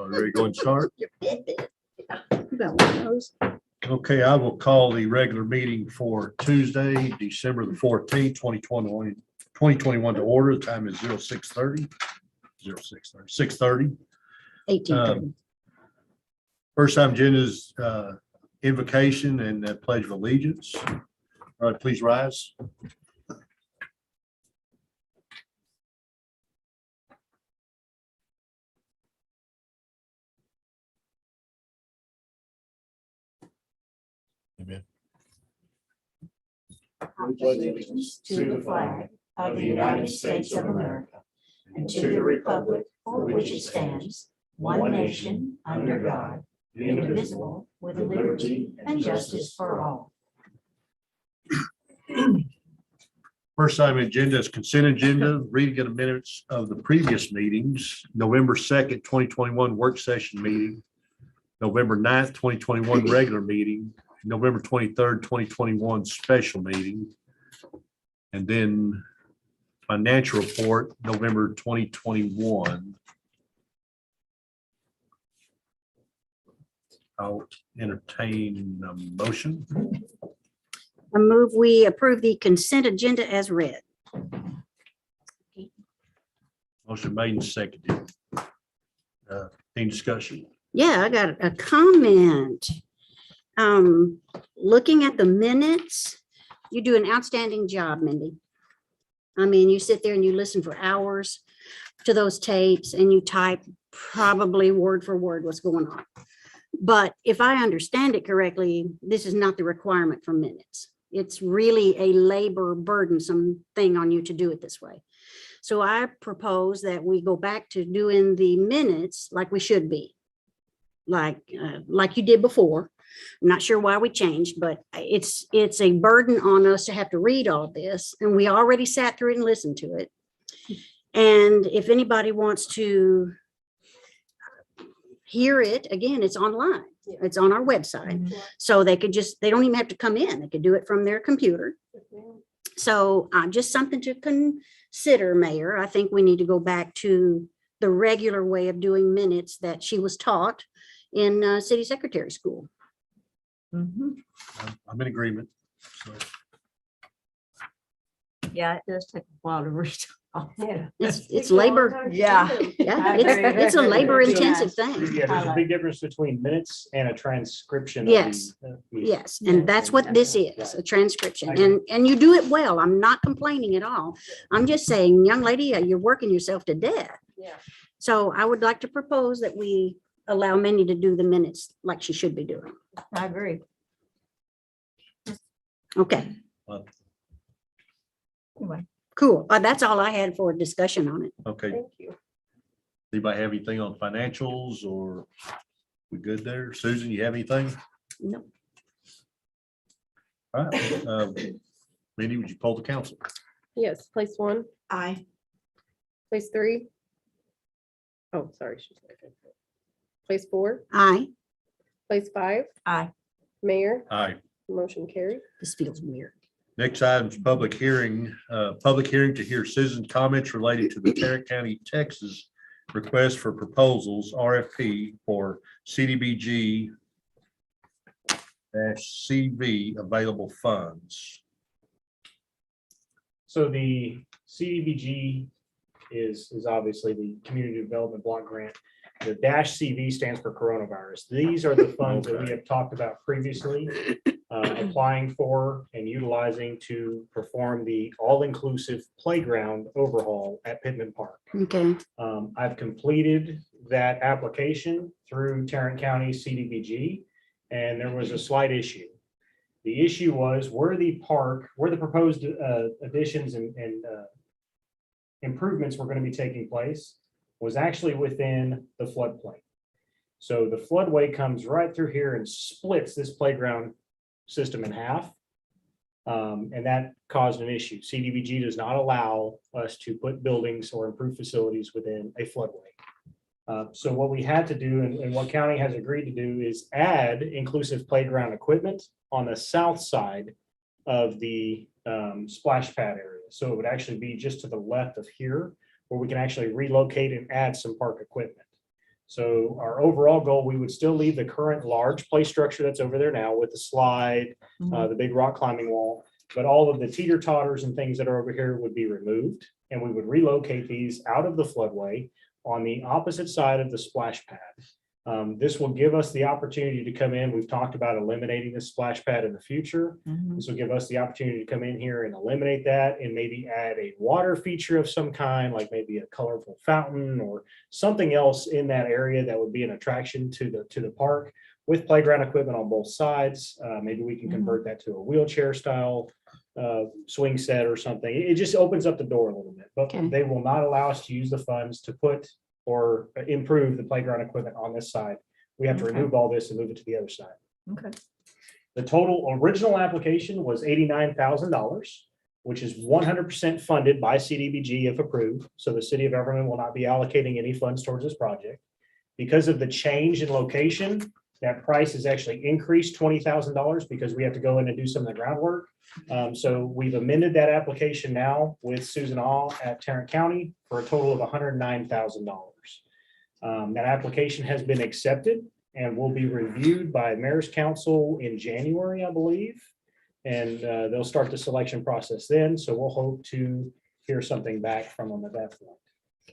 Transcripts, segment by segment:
Ready to go and start? You got one of those. Okay, I will call the regular meeting for Tuesday, December the 14th, 2021 to order. The time is 06:30. 6:30. 1830. First time agenda is invocation and pledge of allegiance. All right, please rise. Amen. Allegiance to the flag of the United States of America and to the republic for which it stands, one nation, under God, indivisible, with liberty and justice for all. First item agenda is consent agenda, reading of the minutes of the previous meetings, November 2nd, 2021 work session meeting, November 9th, 2021 regular meeting, November 23rd, 2021 special meeting, and then financial report, November 2021. I'll entertain a motion. I move we approve the consent agenda as read. Motion made and seconded. Any discussion? Yeah, I got a comment. Looking at the minutes, you do an outstanding job, Mindy. I mean, you sit there and you listen for hours to those tapes and you type probably word for word what's going on. But if I understand it correctly, this is not the requirement for minutes. It's really a labor burdensome thing on you to do it this way. So I propose that we go back to doing the minutes like we should be, like you did before. I'm not sure why we changed, but it's a burden on us to have to read all this, and we already sat through it and listened to it. And if anybody wants to hear it again, it's online. It's on our website. So they don't even have to come in. They could do it from their computer. So just something to consider, Mayor. I think we need to go back to the regular way of doing minutes that she was taught in city secretary school. I'm in agreement. So, Yeah, it does take a while to read. It's labor. Yeah. Yeah, I agree. it's a labor intensive thing. Yeah, there's a big difference between minutes and a transcription. Yes. Of the, meeting. Yes, and that's what this is, a transcription. And you do it well. I'm not complaining at all. I'm just saying, young lady, you're working yourself to death. Yeah. So I would like to propose that we allow Mindy to do the minutes like she should be doing. I agree. Okay, Anyway, cool. That's all I had for a discussion on it. okay. thank you. Anybody have anything on financials or we good there? Susan, you have anything? Nope. All right. Mindy, would you poll the council? Yes, place 1, Aye. place 3. Oh, sorry. Place 4, Aye. place 5, Aye. mayor, Aye. motion carried. This feels weird. Next item is public hearing to hear citizen comments related to the Tarrant County, Texas request for proposals, RFP for CDBG CV available funds. So the CDBG is obviously the Community Development Block Grant. The -CV stands for coronavirus. These are the funds that we have talked about previously, applying for and utilizing to perform the all-inclusive playground overhaul at Pittman Park. Okay, I've completed that application through Tarrant County CDBG, and there was a slight issue. The issue was where the proposed additions and improvements were going to be taking place was actually within the floodplain. So the floodway comes right through here and splits this playground system in half. And that caused an issue. CDBG does not allow us to put buildings or improve facilities within a floodway. So what we had to do and what county has agreed to do is add inclusive playground equipment on the south side of the splash pad area. So it would actually be just to the left of here where we can actually relocate and add some park equipment. So our overall goal, we would still leave the current large play structure that's over there now with the slide, the big rock climbing wall, but all of the teeter totters and things that are over here would be removed. And we would relocate these out of the floodway on the opposite side of the splash pad. This will give us the opportunity to come in. We've talked about eliminating the splash pad in the future. This will give us the opportunity to come in here and eliminate that and maybe add a water feature of some kind, like maybe a colorful fountain or something else in that area that would be an attraction to the park with playground equipment on both sides. Maybe we can convert that to a wheelchair style swing set or something. It just opens up the door a little bit, but Okay. they will not allow us to use the funds to put or improve the playground equipment on this side. We have to Okay. remove all this and move it to the other side. Okay. The total original application was $89,000, which is 100% funded by CDBG if approved. So the city of Everman will not be allocating any funds towards this project. Because of the change in location, that price is actually increased $20,000 because we have to go in and do some of the groundwork. So we've amended that application now with Susan All at Tarrant County for a total of $109,000. That application has been accepted and will be reviewed by Mayor's Council in January, I believe. And they'll start the selection process then. So we'll hope to hear something back from them at that point.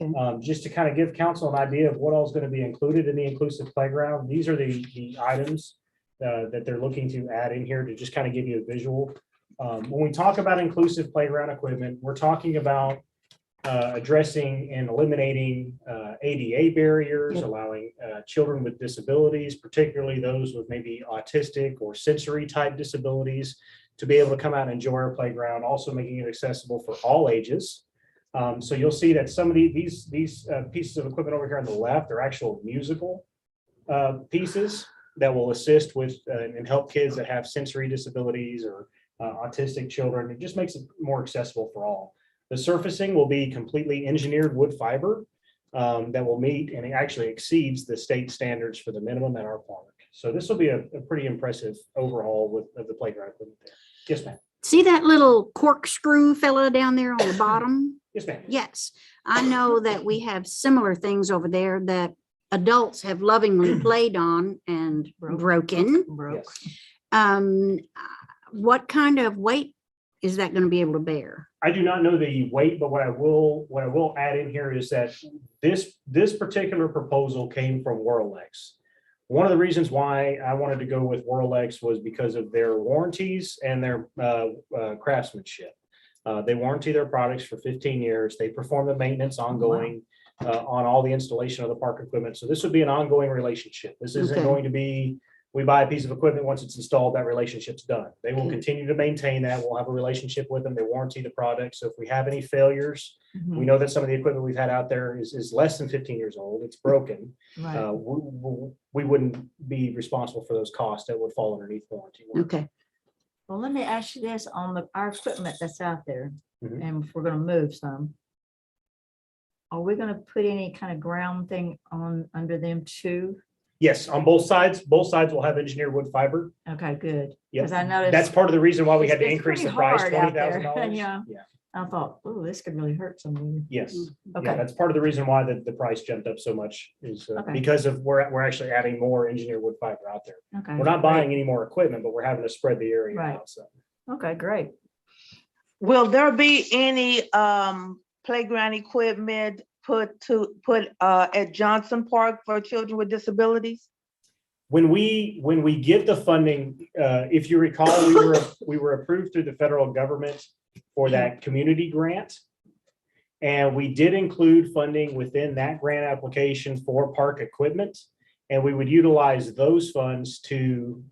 Okay. Just to kind of give council an idea of what all is going to be included in the inclusive playground. These are the items that they're looking to add in here to just kind of give you a visual. When we talk about inclusive playground equipment, we're talking about addressing and eliminating ADA barriers, allowing children with disabilities, particularly those with maybe autistic or sensory type disabilities, to be able to come out and enjoy our playground, also making it accessible for all ages. So you'll see that some of these pieces of equipment over here on the left are actual musical pieces that will assist with and help kids that have sensory disabilities or autistic children. It just makes it more accessible for all. The surfacing will be completely engineered wood fiber that will meet and it actually exceeds the state standards for the minimum at our park. So this will be a pretty impressive overhaul of the playground equipment there. Yes, ma'am. See that little corkscrew fella down there on the bottom? Yes, ma'am. Yes, I know that we have similar things over there that adults have lovingly played on and broken. Broke. Yes. What kind of weight is that going to be able to bear? I do not know the weight, but what I will add in here is that this particular proposal came from Whirlex. One of the reasons why I wanted to go with Whirlex was because of their warranties and their craftsmanship. They warranty their products for 15 years. They perform the maintenance ongoing on all the installation of the park equipment. So this would be an ongoing relationship. This isn't Okay. going to be, we buy a piece of equipment, once it's installed, that relationship's done. They will Okay. continue to maintain that. We'll have a relationship with them. They warranty the product. So if we have any failures, Mhm. we know that some of the equipment we've had out there is less than 15 years old. It's broken. Right. We wouldn't be responsible for those costs that would fall underneath warranty. Okay, Well, let me ask you this on our equipment that's out there, Mhm. and if we're gonna move some. Are we gonna put any kind of ground thing on under them too? Yes, on both sides will have engineered wood fiber. Okay, good. Yes, Because I noticed. that's part of the reason why we had to it's increase the pretty price, hard out there, $20,000. yeah. Yeah, I thought, oh, this could really hurt someone. yes. Yeah, Okay, that's part of the reason why the price jumped up so much is Okay. because of we're actually adding more engineered wood fiber out there. okay. We're not great. buying any more equipment, but we're having to spread the area Right. out. So Okay, great. Will there be any playground equipment put at Johnson Park for children with disabilities? when we get the funding, if you recall, we were approved through the federal government for that community grant. And we did include funding within that grant application for park equipment. And we would utilize those funds to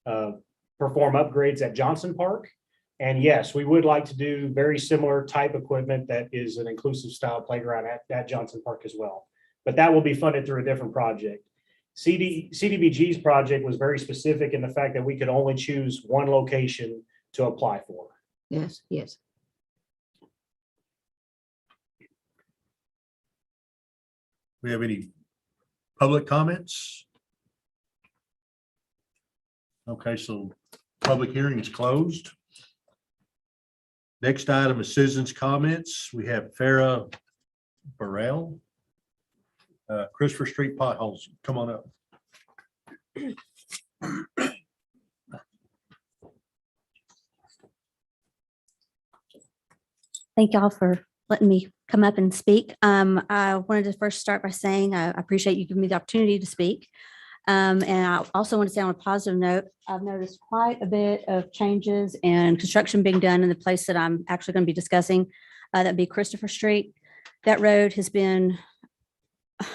perform upgrades at Johnson Park. And yes, we would like to do very similar type equipment that is an inclusive style playground at Johnson Park as well. But that will be funded through a different project. CDBG's project was very specific in the fact that we could only choose one location to apply for. yes, yes. We have any public comments? Okay, so public hearing is closed. Next item is citizens' comments. We have Farah Burrell. Christopher Street potholes, come on up. Thank y'all for letting me come up and speak. I wanted to first start by saying I appreciate you giving me the opportunity to speak. And I also want to say on a positive note, I've noticed quite a bit of changes and construction being done in the place that I'm actually going to be discussing. That'd be Christopher Street. That road has been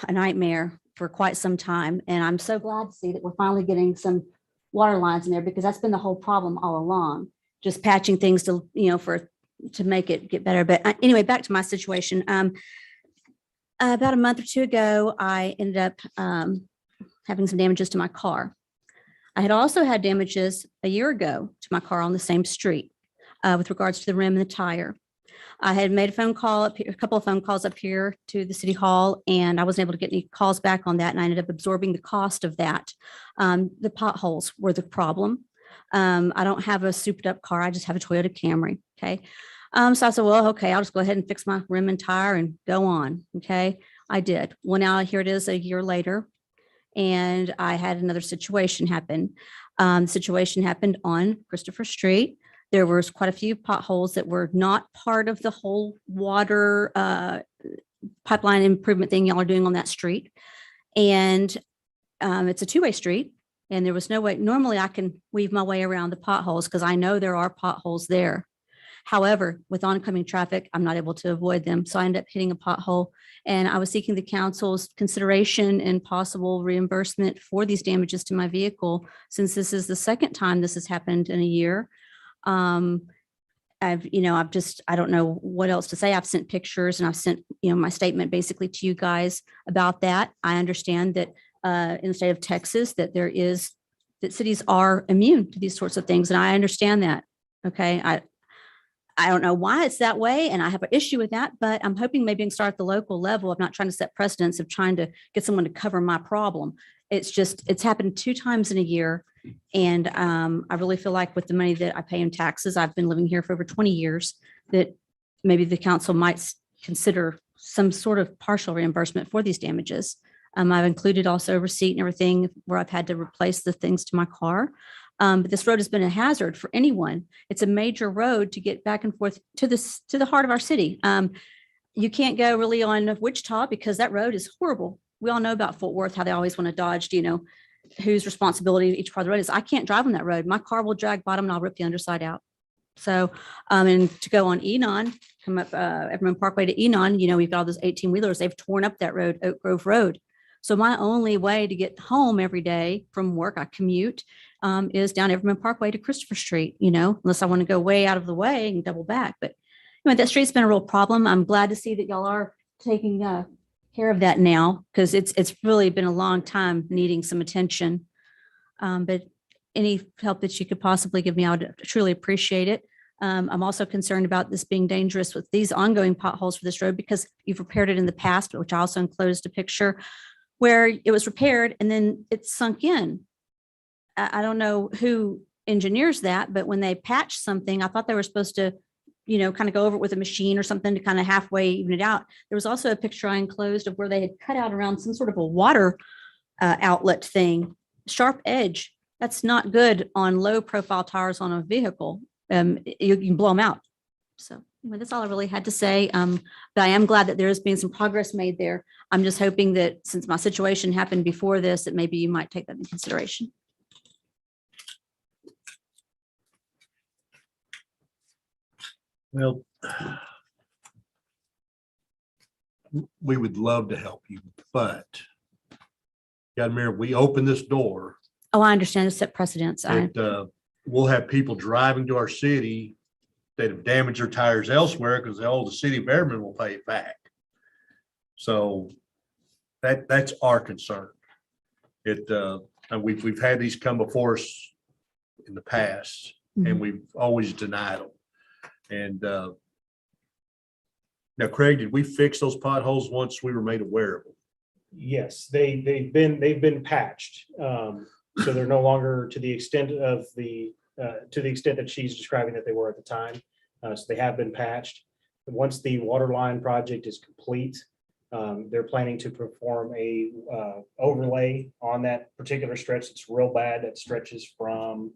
a nightmare for quite some time. And I'm so glad to see that we're finally getting some water lines in there, because that's been the whole problem all along. Just patching things to, to make it get better. But anyway, back to my situation. About a month or two ago, I ended up having some damages to my car. I had also had damages a year ago to my car on the same street with regards to the rim and the tire. I had made a phone call up here, a couple of phone calls up here to the city hall, and I wasn't able to get any calls back on that. And I ended up absorbing the cost of that. The potholes were the problem. I don't have a souped up car. I just have a Toyota Camry. Okay. So I said, well, okay, I'll just go ahead and fix my rim and tire and go on. Okay. I did. Well, now here it is a year later, and I had another situation happen. The situation happened on Christopher Street. There was quite a few potholes that were not part of the whole water pipeline improvement thing y'all are doing on that street. And it's a two-way street, and there was no way. Normally I can weave my way around the potholes because I know there are potholes there. However, with oncoming traffic, I'm not able to avoid them. So I ended up hitting a pothole, and I was seeking the council's consideration and possible reimbursement for these damages to my vehicle, since this is the second time this has happened in a year. I don't know what else to say. I've sent pictures, and I've sent, my statement basically to you guys about that. I understand that in the state of Texas that that cities are immune to these sorts of things. And I understand that. Okay. I don't know why it's that way, and I have an issue with that, but I'm hoping maybe I can start at the local level of not trying to set precedents of trying to get someone to cover my problem. It's happened 2 times in a year. And I really feel like with the money that I pay in taxes, I've been living here for over 20 years, that maybe the council might consider some sort of partial reimbursement for these damages. I've included also a receipt and everything where I've had to replace the things to my car. But this road has been a hazard for anyone. It's a major road to get back and forth to the heart of our city. You can't go really on Wichita because that road is horrible. We all know about Fort Worth, how they always want to dodge, whose responsibility each part of the road is. I can't drive on that road. My car will drag bottom and I'll rip the underside out. So, and to go on Enon, come up Everman Parkway to Enon, we've got all those 18-wheelers. They've torn up that road, Oak Grove Road. So my only way to get home every day from work, I commute, is down Everman Parkway to Christopher Street, unless I want to go way out of the way and double back. But that street's been a real problem. I'm glad to see that y'all are taking care of that now, because it's really been a long time needing some attention. But any help that you could possibly give me, I would truly appreciate it. I'm also concerned about this being dangerous with these ongoing potholes for this road, because you've repaired it in the past, which I also enclosed a picture where it was repaired and then it sunk in. I don't know who engineers that, but when they patch something, I thought they were supposed to, kind of go over it with a machine or something to kind of halfway even it out. There was also a picture I enclosed of where they had cut out around some sort of a water outlet thing, sharp edge. That's not good on low profile tires on a vehicle. You can blow them out. So anyway, that's all I really had to say. But I am glad that there has been some progress made there. I'm just hoping that since my situation happened before this, that maybe you might take that into consideration. Well, we would love to help you, but you got to remember, we open this door. Oh, I understand the set precedents. We'll have people driving to our city that have damaged their tires elsewhere because the city of Everman will pay it back. So that's our concern. And we've had these come before us in the past, and we've always denied them. And now, Craig, did we fix those potholes once we were made aware of them? Yes, they've been patched. So they're no longer to the extent that she's describing that they were at the time. So they have been patched. Once the water line project is complete, They're planning to perform a overlay on that particular stretch. It's real bad. That stretches from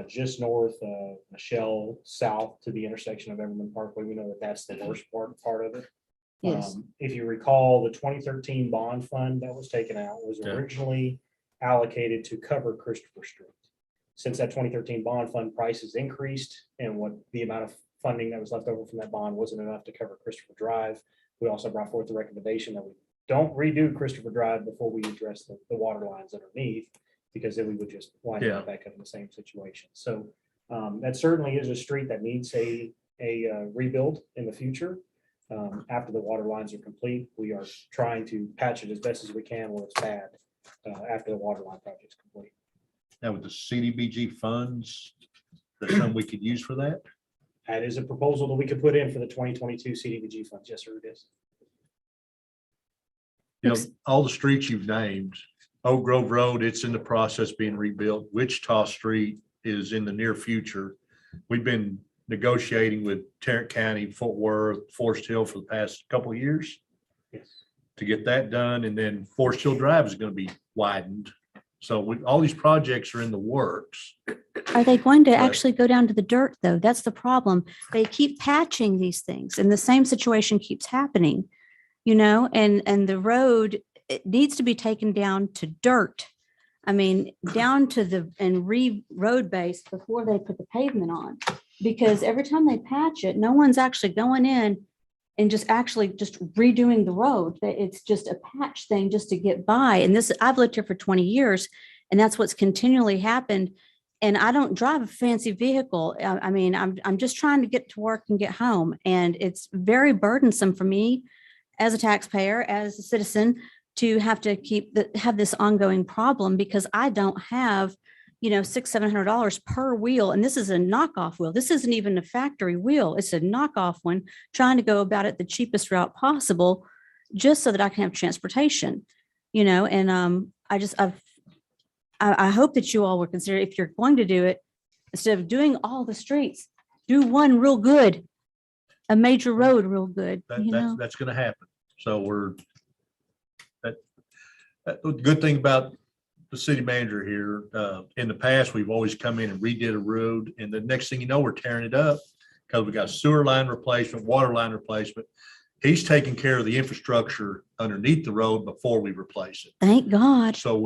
just north of Michelle south to the intersection of Everman Parkway. We know that that's the worst part of it. Yes. If you recall, the 2013 bond fund that was taken out was Yeah. originally allocated to cover Christopher Street. Since that 2013 bond fund prices increased and what the amount of funding that was left over from that bond wasn't enough to cover Christopher Drive, we also brought forth the recommendation that we don't redo Christopher Drive before we address the water lines underneath, because then we would just wind Yeah. up back up in the same situation. So that certainly is a street that needs a rebuild in the future. After the water lines are complete, we are trying to patch it as best as we can where it's bad after the water line project is complete. Now with the CDBG funds, there's some we could use for that. That is a proposal that we could put in for the 2022 CDBG funds. Yes, sir, it is. You know, all the streets you've named, Oak Grove Road, it's in the process being rebuilt. Wichita Street is in the near future. We've been negotiating with Tarrant County, Fort Worth, Forest Hill for the past couple of years Yes. to get that done. And then Forest Hill Drive is going to be widened. So all these projects are in the works. Are they going to Right. actually go down to the dirt, though? That's the problem. They keep patching these things and the same situation keeps happening, and the road, it needs to be taken down to dirt. I mean, down to road base before they put the pavement on. Because every time they patch it, no one's actually going in and just redoing the road. It's just a patch thing just to get by. And I've lived here for 20 years and that's what's continually happened. And I don't drive a fancy vehicle. I mean, I'm just trying to get to work and get home. And it's very burdensome for me as a taxpayer, as a citizen, to have to have this ongoing problem because I don't have, $600-700 per wheel. And this is a knockoff wheel. This isn't even a factory wheel. It's a knockoff one, trying to go about it the cheapest route possible, just so that I can have transportation, and I hope that you all will consider, if you're going to do it, instead of doing all the streets, do one real good, a major road real good, That's going to happen. So the good thing about the city manager here, in the past, we've always come in and redid a road, and the next thing you know, we're tearing it up because we got sewer line replacement, water line replacement. He's taking care of the infrastructure underneath the road before we replace it. Thank God. So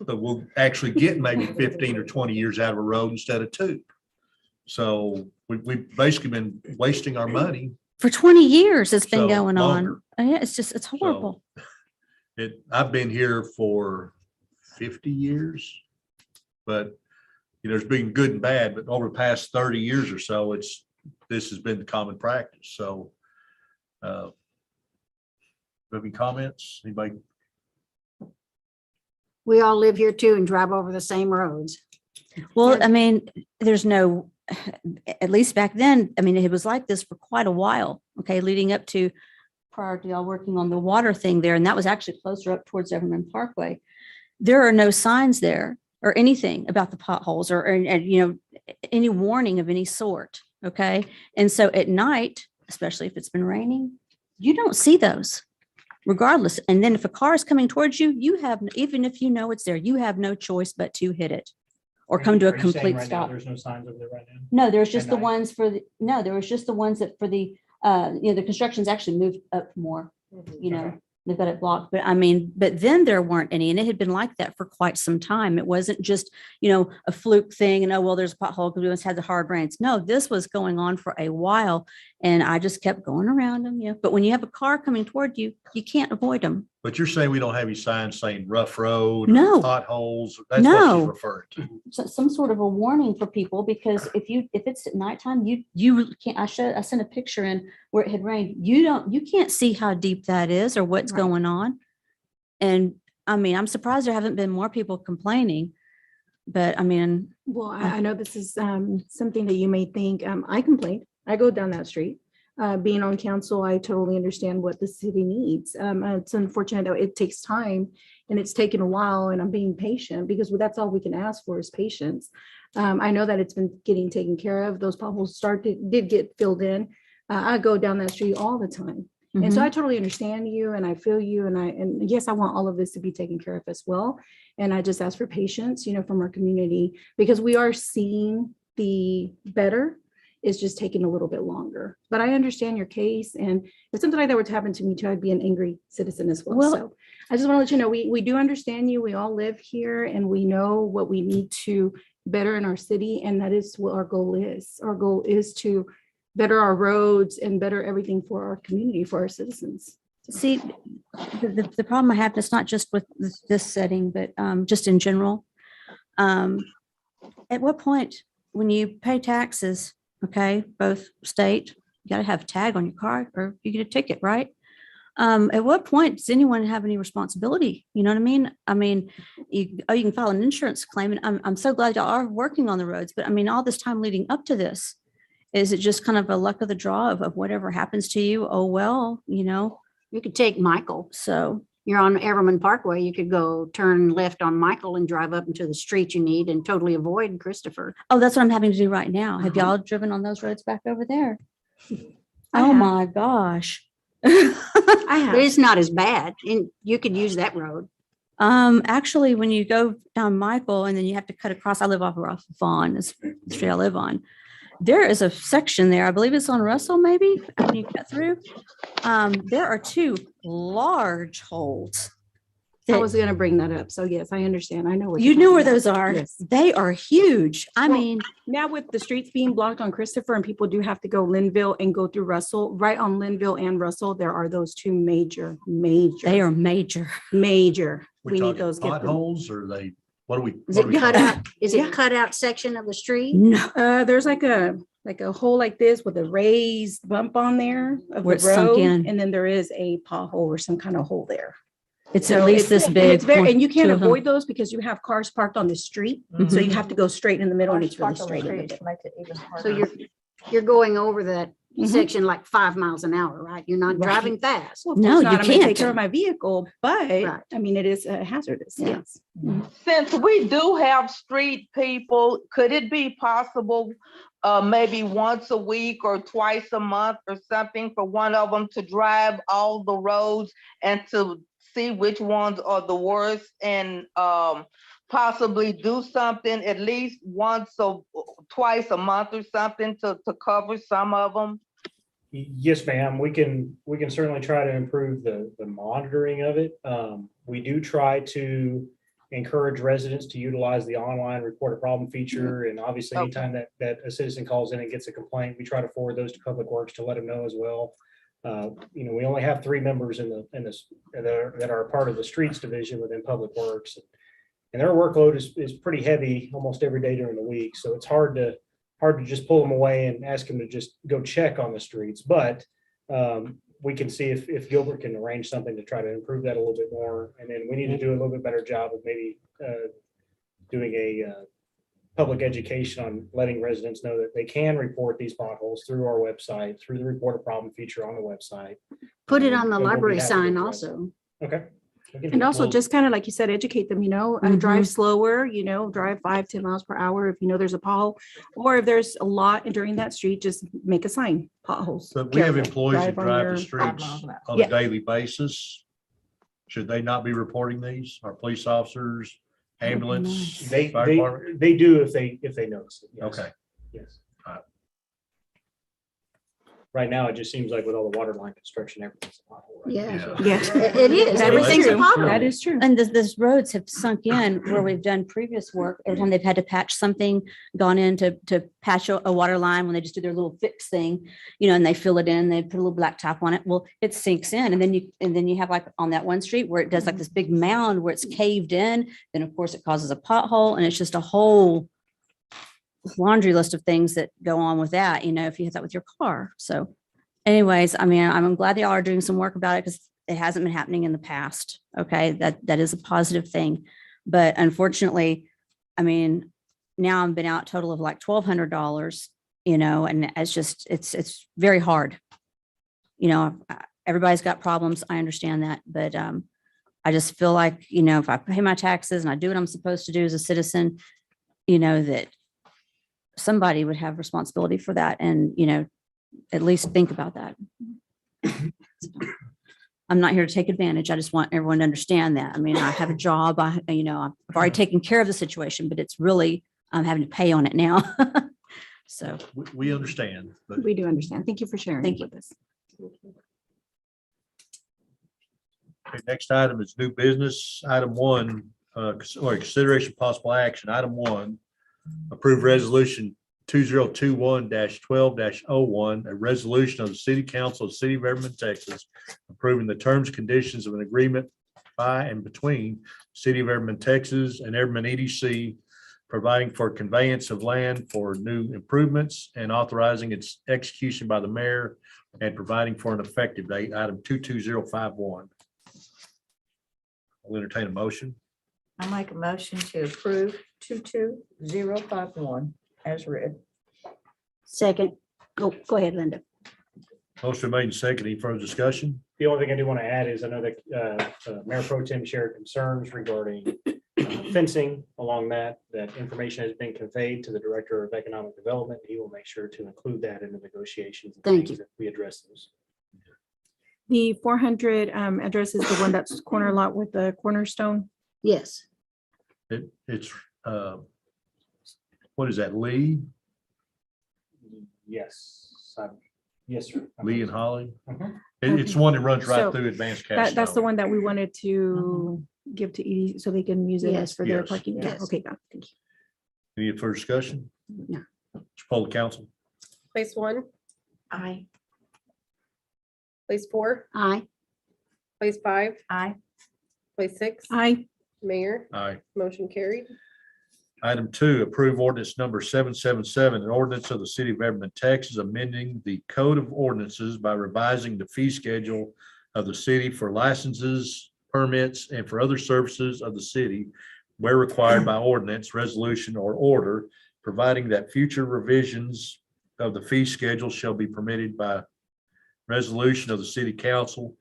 we'll actually get maybe 15 or 20 years out of a road instead of 2. So we've basically been wasting our money. For 20 years, it's been So, going longer. on. Yeah, it's horrible. I've been here for 50 years, but there's been good and bad, but over the past 30 years or so, this has been the common practice. So, any comments? Anybody? We all live here too and drive over the same roads. Well, I mean, there's no, at least back then, I mean, it was like this for quite a while, okay, leading up to prior to y'all working on the water thing there. And that was actually closer up towards Everman Parkway. There are no signs there or anything about the potholes or any warning of any sort. Okay. And so at night, especially if it's been raining, you don't see those regardless. And then if a car is coming towards you, even if it's there, you have no choice but to hit it or come to a Are you saying complete right now stop. There's no signs over there right now? No, there's just At the night? ones there was just the ones that for the, the construction's actually moved up more, Okay. they've got it blocked, but then there weren't any, and it had been like that for quite some time. It wasn't just, a fluke thing and, oh, well, there's a pothole because we just had the hard rains. No, this was going on for a while and I just kept going around them, but when you have a car coming toward you, you can't avoid them. But you're saying we don't have any signs saying rough road? No. Or potholes? That's what No. she's referring to. Some sort of a warning for people, because if it's at nighttime, you can't, I sent a picture in where it had rained. You can't see how deep that is or what's Right. going on. And I mean, I'm surprised there haven't been more people complaining, but I mean, Well, I know this is something that you may think, I complained, I go down that street. Being on council, I totally understand what the city needs. It's unfortunate that it takes time and it's taken a while, and I'm being patient because that's all we can ask for is patience. I know that it's been getting taken care of. Those potholes did get filled in. I go down that street all the time. And so Mhm. I totally understand you and I feel you and yes, I want all of this to be taken care of as well. And I just ask for patience, from our community because we are seeing the better. It's just taking a little bit longer. But I understand your case. And if something like that were to happen to me too, I'd be an angry citizen as well. Well- So I just want to let you know, we do understand you. We all live here and we know what we need to better in our city. And that is what our goal is. Our goal is to better our roads and better everything for our community, for our citizens. See, the problem I have, it's not just with this setting, but just in general. At what point, when you pay taxes, okay, both state, you got to have a tag on your car or you get a ticket, right? At what point does anyone have any responsibility? You know what I mean? I mean, you can file an insurance claim, and I'm so glad y'all are working on the roads, but I mean, all this time leading up to this, is it just kind of a luck of the draw of whatever happens to you? Oh, well, You could take Michael. so. You're on Everman Parkway. You could go turn left on Michael and drive up into the street you need and totally avoid Christopher. Oh, that's what I'm having to do right now. Have Uh-huh. y'all driven on those roads back over there? I Oh have. my gosh. I But have. it's not as bad. And you could use that road. Actually, when you go down Michael and then you have to cut across, I live off of Vaughn, is the street I live on. There is a section there, I believe it's on Russell, maybe, after you cut through. There are two large holes. I that- was going to bring that up. So yes, I understand. I know what You you're know talking where about. those are. Yes. They are huge. I Well, mean, Now with the streets being blocked on Christopher and people do have to go Linville and go through Russell, right on Linville and Russell, there are those two major. they are major. Major. We We need talking those. get them. potholes or what are we? Is what it are we cut talking? out? Is Yeah. it cut out section of the street? No, There's like a hole like this with a raised bump on there of Where the it's sunk road. in. And then there is a pothole or some kind of hole there. it's So at least this and big. it's very, and you can't two of them. avoid those because you have cars parked on the street. So Mhm. you have to go straight in the middle and Cars it's really parked on the straight in the street middle. makes it even harder. So you're going over that Mhm. section like 5 miles an hour, right? You're not Right. driving fast. Well, of No, course not. you I'm gonna take can't. care of my vehicle, but Right. I mean, it is hazardous. Yeah. Yes. Since we do have street people, could it be possible, maybe once a week or twice a month or something for one of them to drive all the roads and to see which ones are the worst and possibly do something at least twice a month or something to cover some of them? Yes, ma'am. We can certainly try to improve the monitoring of it. We do try to encourage residents to utilize the online report a problem feature. And obviously Okay. anytime that a citizen calls in and gets a complaint, we try to forward those to Public Works to let them know as well. We only have 3 members in this that are a part of the streets division within Public Works. And their workload is pretty heavy almost every day during the week. So it's hard to just pull them away and ask them to just go check on the streets. But we can see if Gilbert can arrange something to try to improve that a little bit more. And then we need to do a little bit better job of maybe doing a public education on letting residents know that they can report these potholes through our website, through the report a problem feature on the website. Put it on the And we'll be library happy to sign address it. also. Okay. We can do And that. also We'll- just kind of like you said, educate them, drive slower, drive 5-10 miles per hour if you know there's a pothole. Or if there's a lot during that street, just make a sign, potholes. But we have Careful. employees that on drive your- the streets miles an hour. on Yeah. a daily basis. Should they not be reporting these? Our police officers, ambulance? They, fire they, department? they do if they notice it. Yes. Okay. Yes. Alright. Right now, it just seems like with all the water line construction, everything's a pothole. right? Yeah. So- Yeah. It is. That is Everything's a true. pothole. That is true. And those roads have sunk in where we've done previous work. Every time they've had to patch something, gone in to patch a water line when they just do their little fix thing, and they fill it in, they put a little black top on it. Well, it sinks in. And then you have like on that one street where it does like this big mound where it's caved in. Then of course it causes a pothole and it's just a whole laundry list of things that go on with that, if you hit that with your car. So anyways, I mean, I'm glad y'all are doing some work about it because it hasn't been happening in the past. Okay, that is a positive thing. But unfortunately, I mean, now I've been out a total of like $1,200, and it's very hard. Everybody's got problems. I understand that. But I just feel like, if I pay my taxes and I do what I'm supposed to do as a citizen, that somebody would have responsibility for that and, at least think about that. I'm not here to take advantage. I just want everyone to understand that. I mean, I have a job, I've already taken care of the situation, but it's really, I'm having to pay on it now. So, We understand, but We do understand. Thank you for sharing Thank you. with us. okay, next item is new business. Item one, or consideration of possible action. Item one, approve resolution 2021-12-01, a resolution of the City Council of the City of Everman, Texas, approving the terms and conditions of an agreement by and between City of Everman, Texas and Everman EDC, providing for conveyance of land for new improvements and authorizing its execution by the mayor and providing for an effective date. Item 22051. I'll entertain a motion. I make a motion to approve 22051 as read. Second. Go ahead, Linda. Motion made and seconded. Any further discussion? The only thing I do want to add is I know that Mayor Pro Tem shared concerns regarding fencing along that information has been conveyed to the Director of Economic Development. He will make sure to include that in the negotiations. and Thank things that We address those. The 400 address is the one that's corner lot with the cornerstone. Yes. It's, what is that, Lee, Yes. Yes, sir. Lee and Holly? Mhm. It's one that runs right So through Advanced Castleton. That's the one that we wanted to give to Edie so they can use it as Yes. for their Yes. parking. Yeah, Yes. okay, got it. Thank you. Any further discussion? No. Poll the council. Place one, Aye. place four, Aye. place five, Aye. place six. Aye. Mayor, Aye. motion carried. Item two, approve ordinance number 777, an ordinance of the City of Everman, Texas, amending the code of ordinances by revising the fee schedule of the city for licenses, permits, and for other services of the city where required by ordinance, resolution, or order, providing that future revisions of the fee schedule shall be permitted by resolution of the city council,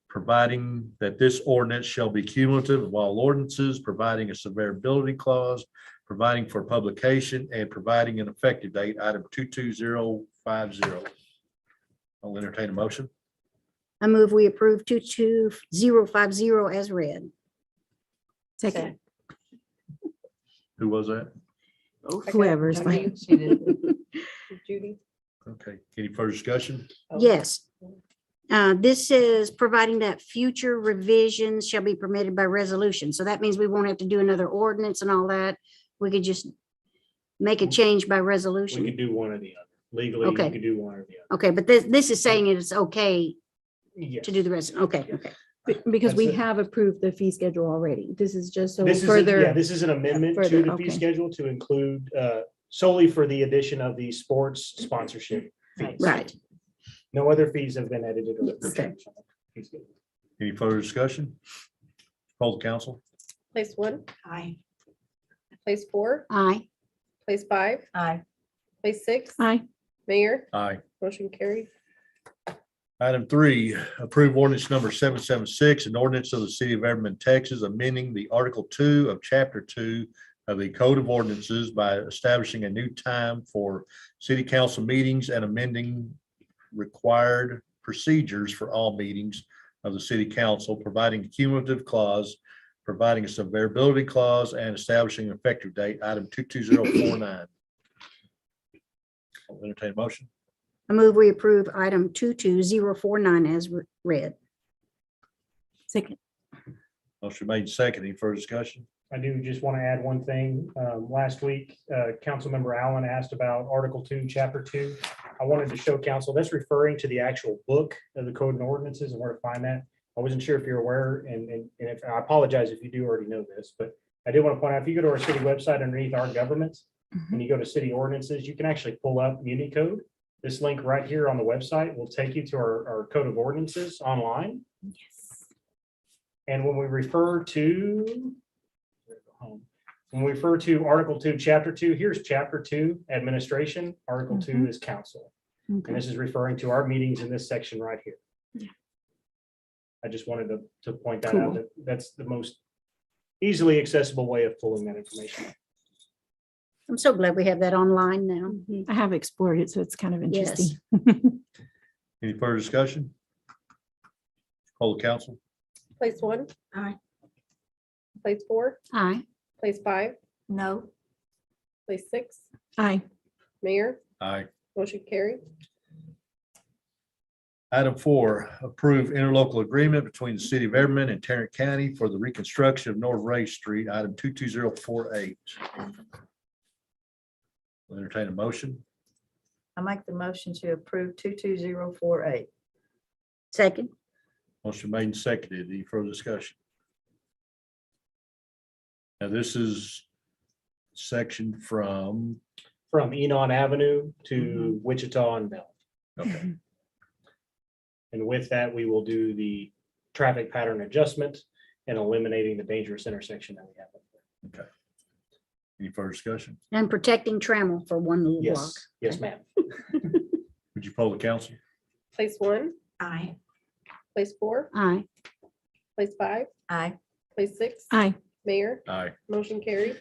providing that this ordinance shall be cumulative of all ordinances, providing a severability clause, providing for publication, and providing an effective date. Item 22050. I'll entertain a motion. I move we approve 22050 as read. Second, Who was that? whoever is fine. Judy? Okay, any further discussion? Yes. This is providing that future revisions shall be permitted by resolution. So that means we won't have to do another ordinance and all that. We could just make a change by We resolution. could do one or the other. Legally, Okay. you could do one or the other. Okay, but this is saying it's okay Yes. to do the rest. Okay, okay. Because we That's it. have approved the fee schedule already. This is just so This is, further. this is an amendment to further, the fee okay. schedule to include solely for the addition of the sports sponsorship fees. Right. No other fees have been edited. or Yes. changed on the fee schedule. Any further discussion? Poll the council. Place one, Aye. place four, Aye. place five, Aye. place six. Aye. Mayor, Aye. motion carried. Item three, approve ordinance number 776, an ordinance of the City of Everman, Texas, amending the Article 2 of Chapter 2 of the Code of Ordinances by establishing a new time for city council meetings and amending required procedures for all meetings of the city council, providing a cumulative clause, providing a severability clause, and establishing an effective date. Item 22049. I'll entertain a motion. I move we approve item 22049 as read. Second, Motion made second. Any further discussion? I do just want to add one thing. Last week, Councilmember Allen asked about Article 2, Chapter 2. I wanted to show council, that's referring to the actual book of the Code and Ordinances and where to find that. I wasn't sure if you're aware, and if, I apologize if you do already know this, but I did want to point out, if you go to our city website underneath our government, and you go to city ordinances, you can actually pull up Muni Code. This link right here on the website will take you to our Code of Ordinances online. yes. And when we refer to Article 2, Chapter 2, here's Chapter 2, Administration. Article 2 is Council. And Okay. this is referring to our meetings in this section right here. Yeah. I just wanted to point that Cool. out, that that's the most easily accessible way of pulling that information. I'm so glad we have that online now. I have explored it, so it's kind of Yes. interesting. Any further discussion? Poll the council. Place 1. Aye. Place 4, Aye. place 5, No. place 6, Aye. Mayor, Aye. motion carried. Item 4, approve interlocal agreement between the city of Everman and Tarrant County for the reconstruction of North Ray Street, item 22048. Will entertain a motion. I make the motion to approve 22048. Second. Motion made and seconded. Any further discussion? Now, this is section from, Enon Avenue to Wichita and Bell. okay, And with that, we will do the traffic pattern adjustment and eliminating the dangerous intersection that we have. okay. Any further discussion? And protecting Trammell for one little block. Yes, yes, ma'am. Would you poll the council? Place 1, Aye. place 4, Aye. place 5, Aye. place 6, Aye. Mayor, Aye. motion carried.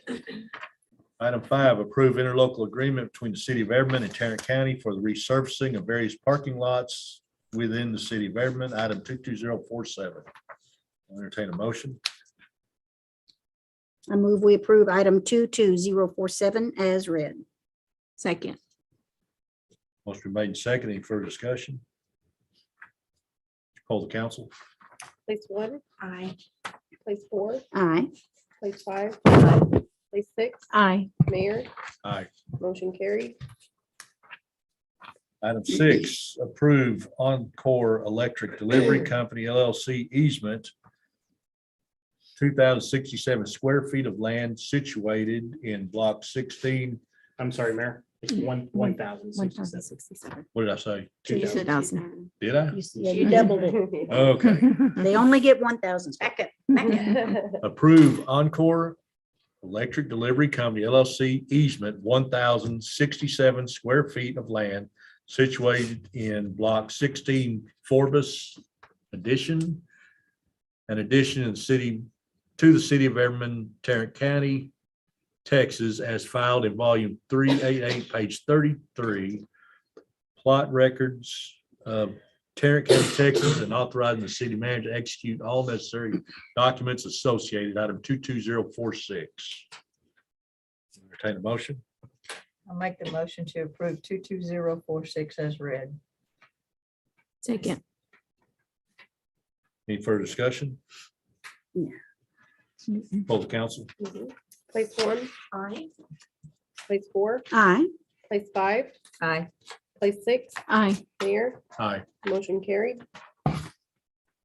Item 5, approve interlocal agreement between the city of Everman and Tarrant County for the resurfacing of various parking lots within the city of Everman, item 22047. I'll entertain a motion. I move we approve item 22047 as read. Second. Motion made and seconded. Any further discussion? Poll the council. Place 1, Aye. place 4, Aye. place 5, Aye. place 6, Aye. Mayor, Aye. motion carried. Item 6, approve Encore Electric Delivery Company LLC easement, 2,067 square feet of land situated in block 16. I'm sorry, Mayor. It's 1,067. 1067. What did I say? 2,000. Did I? Yeah, you doubled it. Okay. They only get 1,000. Back up. Approve Encore Electric Delivery Company LLC easement, 1,067 square feet of land situated in block 16 Forbes addition. An addition in the city to the city of Everman, Tarrant County, Texas, as filed in volume 388, page 33. Plot records of Tarrant County, Texas, and authorizing the city manager to execute all necessary documents associated, item 22046. Entertain a motion. I'll make the motion to approve 22046 as read. Second. Any further discussion? Poll the council. Place 1, Aye. place 4, Aye. place 5, Aye. place 6, Aye. Mayor, Aye. motion carried.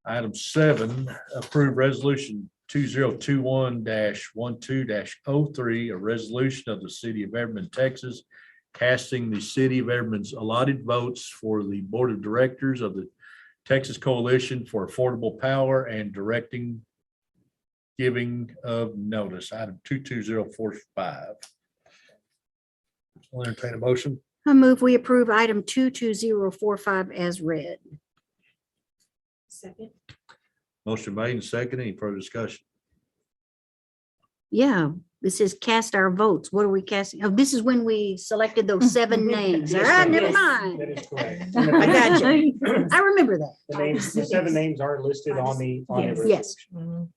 Item 7, approve resolution 2021-12-03, a resolution of the city of Everman, Texas, casting the city of Everman's allotted votes for the board of directors of the Texas Coalition for Affordable Power and directing giving of notice, item 22045. I'll entertain a motion. I move we approve item 22045 as read. Second. Motion made and seconded. Any further discussion? Yeah, this is cast our votes. What are we casting? Oh, this is when we selected those 7 names. All right, never That mind. is correct. I got you. I remember that. The names, the 7 names are listed on the. Yes. resolution.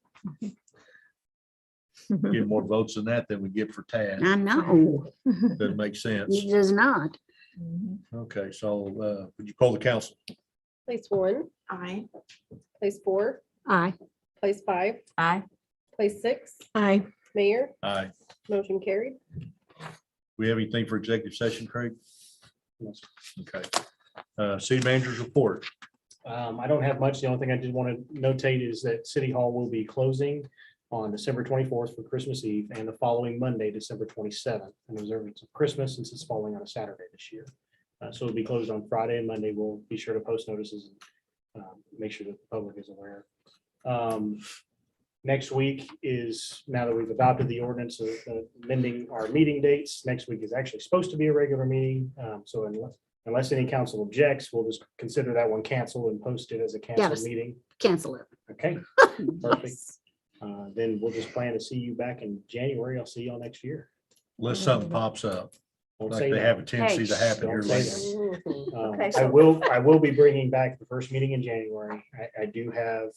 Get more votes than that than we get for Tad. I know. Doesn't make sense. It does not. Okay, so would you poll the council? Place 1, Aye. place 4, Aye. place 5, Aye. place 6, Aye. Mayor, Aye. motion carried. We have anything for executive session, Craig? Okay. City manager's report. I don't have much. The only thing I did want to notate is that City Hall will be closing on December 24th for Christmas Eve and the following Monday, December 27th, in observance of Christmas, since it's falling on a Saturday this year. So it'll be closed on Friday and Monday. We'll be sure to post notices and make sure that the public is aware. Next week is, now that we've adopted the ordinance of amending our meeting dates, next week is actually supposed to be a regular meeting. So unless any council objects, we'll just consider that one canceled and post it as a Yes. canceled meeting. Cancel it. Okay, perfect. Then we'll just plan to see you back in January. I'll see y'all next year. Unless something pops up. Don't Like say they that. have a tendency to happen here Don't say lately. that. Okay, I so- will be bringing back the first meeting in January. I do have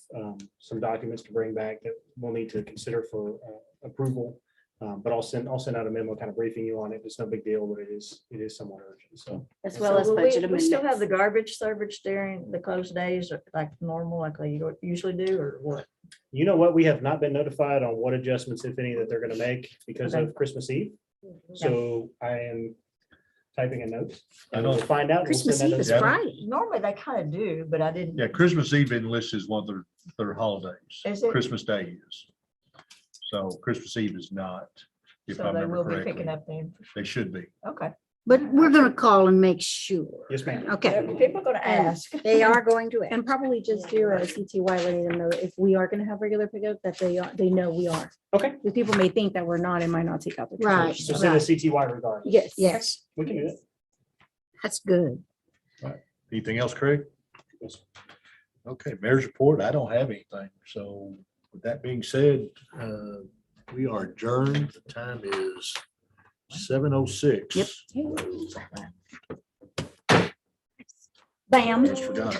some documents to bring back that we'll need to consider for approval. But I'll send out a memo kind of briefing you on it. It's no big deal, but it is somewhat urgent. So As So well as will budget we still have amendments. the garbage service during the closed days like normal, like they usually do, or what? you know what? We have not been notified on what adjustments, if any, that they're going to make because Okay. of Christmas Eve. So I am typing a note. I And know. we'll find out. We'll Christmas send that Eve is Yeah. Friday. Normally they kind of do, but I didn't. Yeah, Christmas Eve in list is one of their holidays. Is it? Christmas Day is. So Christmas Eve is not, if I So they remember will be picking correctly. up then. They should be. Okay. But we're gonna call and make sure. Yes, ma'am. Okay, People are gonna ask. they are going to. And probably just do a CTY letting them know if we are gonna have regular pickup, that they know we are. Okay. Because people may think that we're not and might not take out the Right. trash. So send a CTY regardless. Yes. Yes, We can do it. that's good. Anything else, Craig? Yes. Okay, mayor's report, I don't have anything. So with that being said, we are adjourned. The time is 7:06. Yep. Bam. Just forgot.